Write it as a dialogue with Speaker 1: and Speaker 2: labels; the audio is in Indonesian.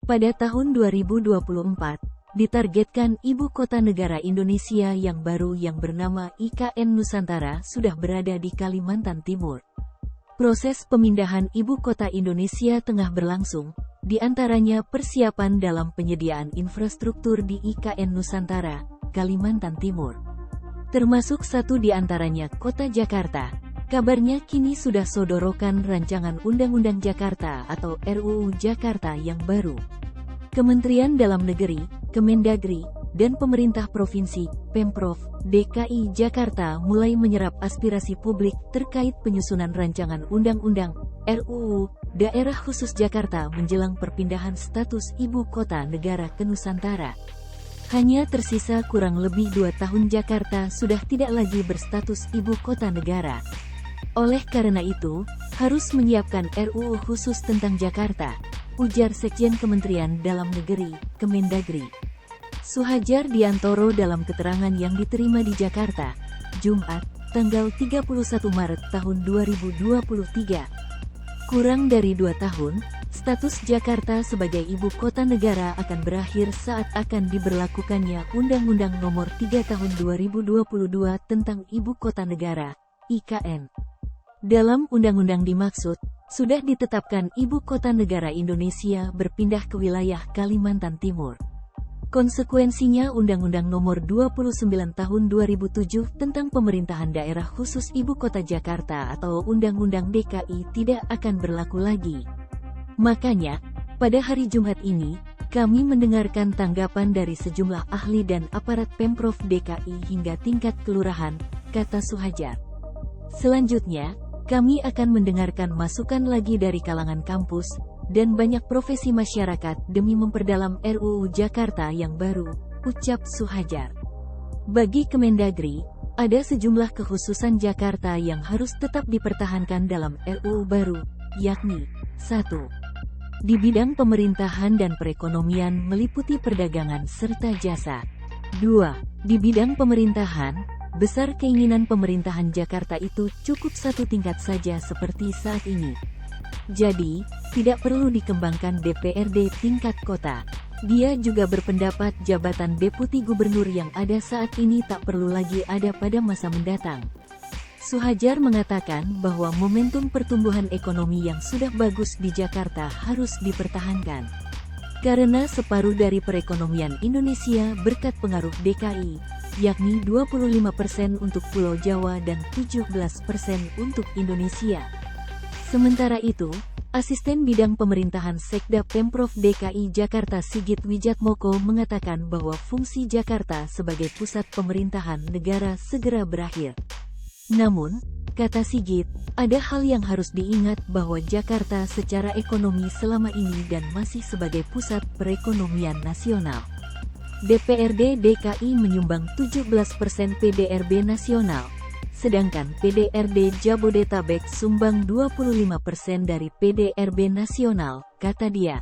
Speaker 1: Pada tahun 2024, ditargetkan Ibu Kota Negara Indonesia yang baru yang bernama IKN Nusantara sudah berada di Kalimantan Timur. Proses pemindahan Ibu Kota Indonesia tengah berlangsung, di antaranya persiapan dalam penyediaan infrastruktur di IKN Nusantara, Kalimantan Timur. Termasuk satu di antaranya Kota Jakarta. Kabarnya kini sudah sodorokan rancangan Undang-Undang Jakarta atau RUU Jakarta yang baru. Kementerian Dalam Negeri, Kemendagri, dan pemerintah provinsi, Pemprov, DKI Jakarta mulai menyerap aspirasi publik terkait penyusunan rancangan Undang-Undang, RUU, Daerah Khusus Jakarta menjelang perpindahan status Ibu Kota Negara ke Nusantara. Hanya tersisa kurang lebih 2 tahun Jakarta sudah tidak lagi berstatus Ibu Kota Negara. Oleh karena itu, harus menyiapkan RUU khusus tentang Jakarta, ujar Sekjen Kementerian Dalam Negeri, Kemendagri. Suhajar Diantoro dalam keterangan yang diterima di Jakarta, Jumat, tanggal 31 Maret tahun 2023. Kurang dari 2 tahun, status Jakarta sebagai Ibu Kota Negara akan berakhir saat akan diberlakukannya Undang-Undang Nomor 3 Tahun 2022 tentang Ibu Kota Negara, IKN. Dalam undang-undang dimaksud, sudah ditetapkan Ibu Kota Negara Indonesia berpindah ke wilayah Kalimantan Timur. Konsekuensinya Undang-Undang Nomor 29 Tahun 2007 tentang Pemerintahan Daerah Khusus Ibu Kota Jakarta atau Undang-Undang DKI tidak akan berlaku lagi. Makanya, pada hari Jumat ini, kami mendengarkan tanggapan dari sejumlah ahli dan aparat Pemprov DKI hingga tingkat kelurahan, kata Suhajar. Selanjutnya, kami akan mendengarkan masukan lagi dari kalangan kampus, dan banyak profesi masyarakat demi memperdalam RUU Jakarta yang baru, ucap Suhajar. Bagi Kemendagri, ada sejumlah kekhususan Jakarta yang harus tetap dipertahankan dalam RUU baru, yakni 1. Di bidang pemerintahan dan perekonomian meliputi perdagangan serta jasa. 2. Di bidang pemerintahan, besar keinginan pemerintahan Jakarta itu cukup satu tingkat saja seperti saat ini. Jadi, tidak perlu dikembangkan DPRD tingkat kota. Dia juga berpendapat jabatan Deputi Gubernur yang ada saat ini tak perlu lagi ada pada masa mendatang. Suhajar mengatakan bahwa momentum pertumbuhan ekonomi yang sudah bagus di Jakarta harus dipertahankan. Karena separuh dari perekonomian Indonesia berkat pengaruh DKI, yakni 25% untuk Pulau Jawa dan 17% untuk Indonesia. Sementara itu, Asisten Bidang Pemerintahan Sekda Pemprov DKI Jakarta Sigit Wijatmoko mengatakan bahwa fungsi Jakarta sebagai pusat pemerintahan negara segera berakhir. Namun, kata Sigit, ada hal yang harus diingat bahwa Jakarta secara ekonomi selama ini dan masih sebagai pusat perekonomian nasional. DPRD DKI menyumbang 17% PDRB nasional, sedangkan PDRD Jabodetabek sumbang 25% dari PDRB nasional, kata dia.